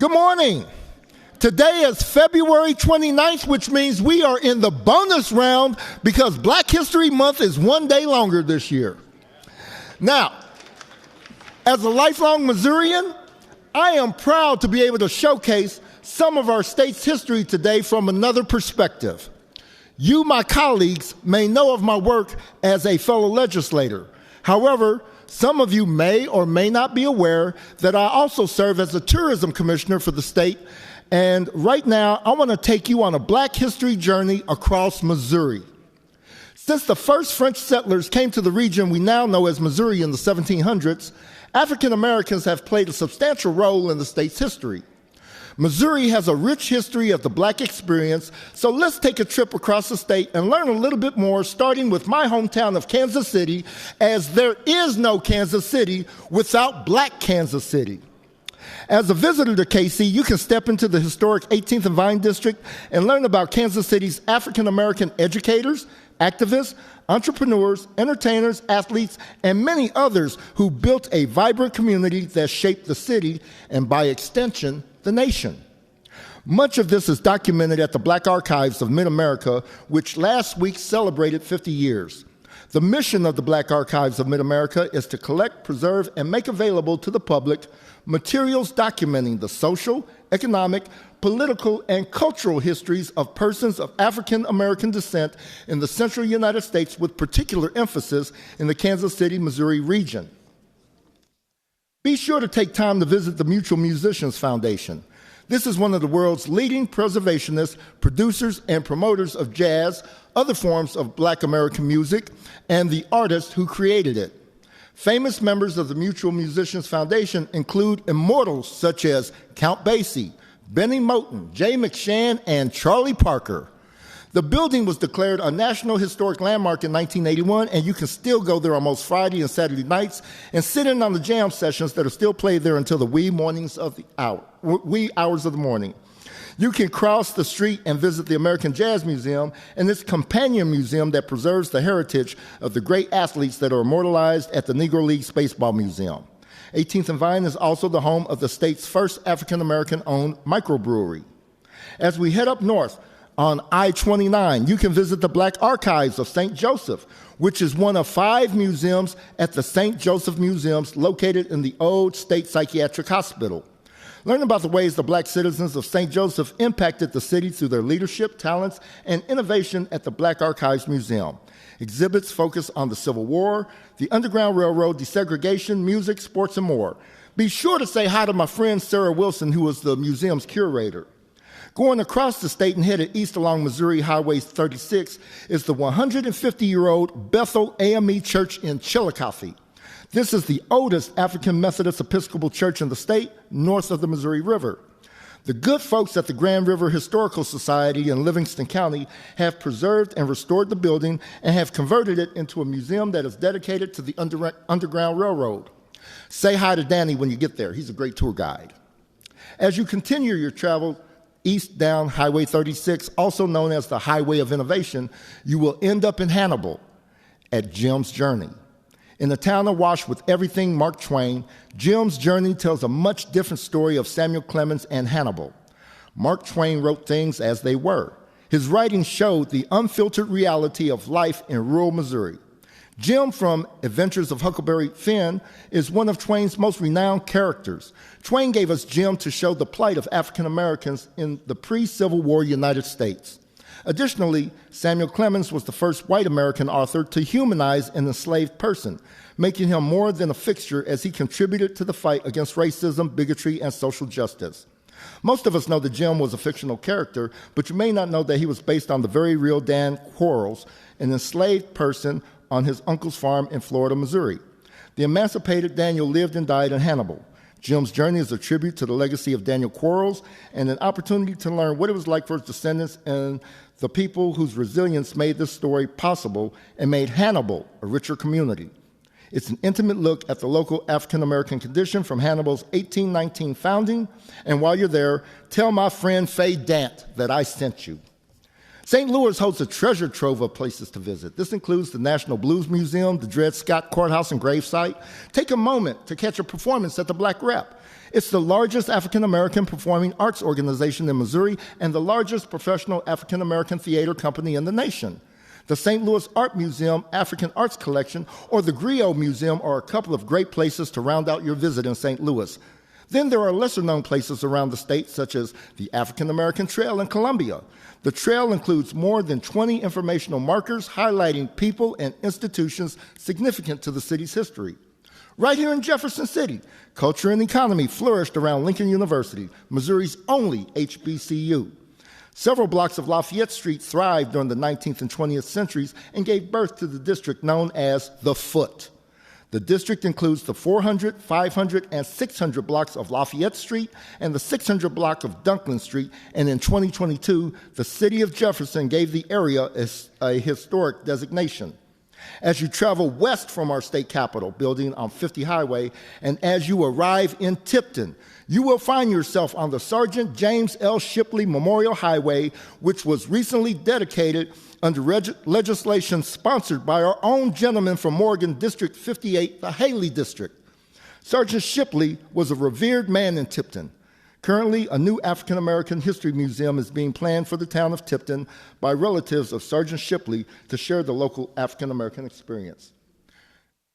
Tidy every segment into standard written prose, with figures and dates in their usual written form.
Good morning. Today is February 29th, which means we are in the bonus round because Black History Month is one day longer this year. Now, as a lifelong Missourian, I am proud to be able to showcase some of our state's history today from another perspective. You, my colleagues, may know of my work as a fellow legislator. However, some of you may or may not be aware that I also serve as a tourism commissioner for the state. And right now, I want to take you on a Black history journey across Missouri. Since the first French settlers came to the region we now know as Missouri in the 1700s, African Americans have played a substantial role in the state's history. Missouri has a rich history of the Black experience, so let's take a trip across the state and learn a little bit more, starting with my hometown of Kansas City, as there is no Kansas City without Black Kansas City. As a visitor to KC, you can step into the historic 18th and Vine District and learn about Kansas City's African-American educators, activists, entrepreneurs, entertainers, athletes, and many others who built a vibrant community that shaped the city and, by extension, the nation. Much of this is documented at the Black Archives of Mid-America, which last week celebrated 50 years. The mission of the Black Archives of Mid-America is to collect, preserve, and make available to the public materials documenting the social, economic, political, and cultural histories of persons of African American descent in the central United States, with particular emphasis in the Kansas City, Missouri region. Be sure to take time to visit the Mutual Musicians Foundation. This is one of the world's leading preservationists, producers, and promoters of jazz, other forms of Black American music, and the artists who created it. Famous members of the Mutual Musicians Foundation include immortals such as Count Basie, Benny Moten, Jay McShann, and Charlie Parker. The building was declared a National Historic Landmark in 1981, and you can still go there on most Friday and Saturday nights and sit in on the jam sessions that are still played there until the wee hours of the morning. You can cross the street and visit the American Jazz Museum and its companion museum that preserves the heritage of the great athletes that are immortalized at the Negro Leagues Baseball Museum. 18th and Vine is also the home of the state's first African-American-owned microbrewery. As we head up north on I-29, you can visit the Black Archives of St. Joseph, which is one of 5 museums at the St. Joseph Museums located in the old State Psychiatric Hospital. Learn about the ways the Black citizens of St. Joseph impacted the city through their leadership, talents, and innovation at the Black Archives Museum. Exhibits focus on the Civil War, the Underground Railroad, desegregation, music, sports, and more. Be sure to say hi to my friend Sarah Wilson, who is the museum's curator. Going across the state and headed east along Missouri Highway 36 is the 150-year-old Bethel AME Church in Chillicothe. This is the oldest African Methodist Episcopal church in the state, north of the Missouri River. The good folks at the Grand River Historical Society in Livingston County have preserved and restored the building and have converted it into a museum that is dedicated to the Underground Railroad. Say hi to Danny when you get there. He's a great tour guide. As you continue your travel east down Highway 36, also known as the Highway of Innovation, you will end up in Hannibal at Jim's Journey. In a town awash with everything Mark Twain, Jim's Journey tells a much different story of Samuel Clemens and Hannibal. Mark Twain wrote things as they were. His writing showed the unfiltered reality of life in rural Missouri. Jim from Adventures of Huckleberry Finn is one of Twain's most renowned characters. Twain gave us Jim to show the plight of African Americans in the pre-Civil War United States. Additionally, Samuel Clemens was the first white American author to humanize an enslaved person, making him more than a fixture as he contributed to the fight against racism, bigotry, and social justice. Most of us know that Jim was a fictional character, but you may not know that he was based on the very real Dan Quarles, an enslaved person on his uncle's farm in Florida, Missouri. The emancipated Daniel lived and died in Hannibal. Jim's Journey is a tribute to the legacy of Daniel Quarles and an opportunity to learn what it was like for his descendants and the people whose resilience made this story possible and made Hannibal a richer community. It's an intimate look at the local African-American condition from Hannibal's 1819 founding, and while you're there, tell my friend Faye Dant that I sent you. St. Louis hosts a treasure trove of places to visit. This includes the National Blues Museum, the Dred Scott Courthouse and Gravesite. Take a moment to catch a performance at the Black Rep. It's the largest African-American performing arts organization in Missouri and the largest professional African-American theater company in the nation. The St. Louis Art Museum African Arts Collection or the Griot Museum are a couple of great places to round out your visit in St. Louis. Then there are lesser-known places around the state, such as the African American Trail in Columbia. The trail includes more than 20 informational markers highlighting people and institutions significant to the city's history. Right here in Jefferson City, culture and economy flourished around Lincoln University, Missouri's only HBCU. Several blocks of Lafayette Street thrived during the 19th and 20th centuries and gave birth to the district known as the Foot. The district includes the 400, 500, and 600 blocks of Lafayette Street and the 600 block of Dunklin Street, and in 2022, the city of Jefferson gave the area a historic designation. As you travel west from our state capitol building on 50 Highway, and as you arrive in Tipton, you will find yourself on the Sergeant James L. Shipley Memorial Highway, which was recently dedicated under legislation sponsored by our own gentleman from Morgan District 58, the Haley District. Sergeant Shipley was a revered man in Tipton. Currently, a new African American History Museum is being planned for the town of Tipton by relatives of Sergeant Shipley to share the local African American experience.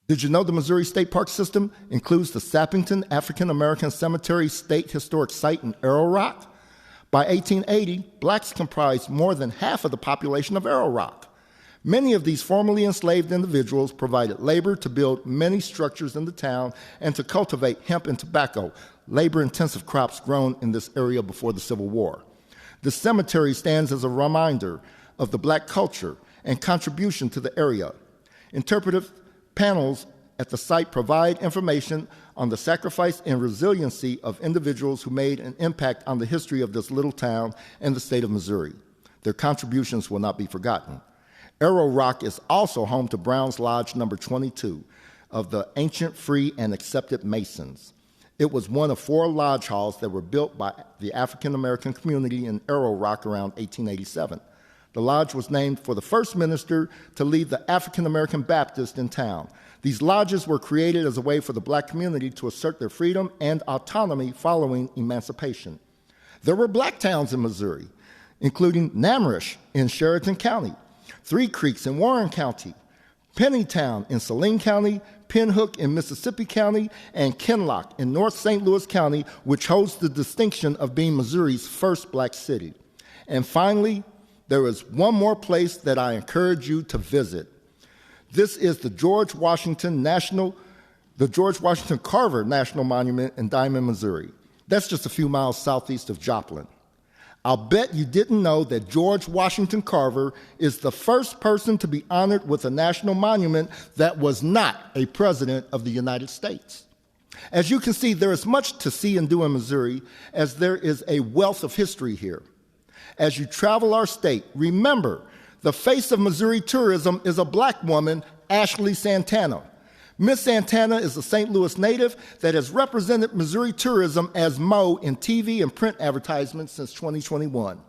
Did you know the Missouri State Park System includes the Sappington African American Cemetery State Historic Site in Arrow Rock? By 1880, blacks comprised more than half of the population of Arrow Rock. Many of these formerly enslaved individuals provided labor to build many structures in the town and to cultivate hemp and tobacco, labor-intensive crops grown in this area before the Civil War. The cemetery stands as a reminder of the black culture and contribution to the area. Interpretive panels at the site provide information on the sacrifice and resiliency of individuals who made an impact on the history of this little town and the state of Missouri. Their contributions will not be forgotten. Arrow Rock is also home to Brown's Lodge number 22 of the ancient, free, and accepted Masons. It was one of 4 lodge halls that were built by the African American community in Arrow Rock around 1887. The lodge was named for the first minister to lead the African American Baptist in town. These lodges were created as a way for the black community to assert their freedom and autonomy following emancipation. There were black towns in Missouri, including Namarish in Sheridan County, Three Creeks in Warren County, Pennytown in Saline County, Pinhook in Mississippi County, and Kinloch in North St. Louis County, which holds the distinction of being Missouri's first black city. And finally, there is one more place that I encourage you to visit. This is the George Washington Carver National Monument in Diamond, Missouri. That's just a few miles southeast of Joplin. I'll bet you didn't know that George Washington Carver is the first person to be honored with a national monument that was not a president of the United States. As you can see, there is much to see and do in Missouri, as there is a wealth of history here. As you travel our state, remember, the face of Missouri tourism is a black woman, Ashley Santana. Miss Santana is a St. Louis native that has represented Missouri tourism as Mo in TV and print advertisements since 2021.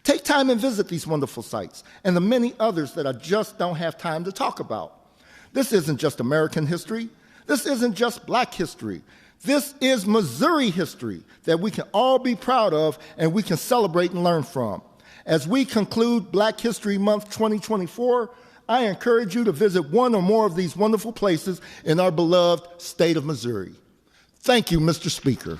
Take time and visit these wonderful sites and the many others that I just don't have time to talk about. This isn't just American history. This isn't just black history. This is Missouri history that we can all be proud of and we can celebrate and learn from. As we conclude Black History Month 2024, I encourage you to visit one or more of these wonderful places in our beloved state of Missouri. Thank you, Mr. Speaker.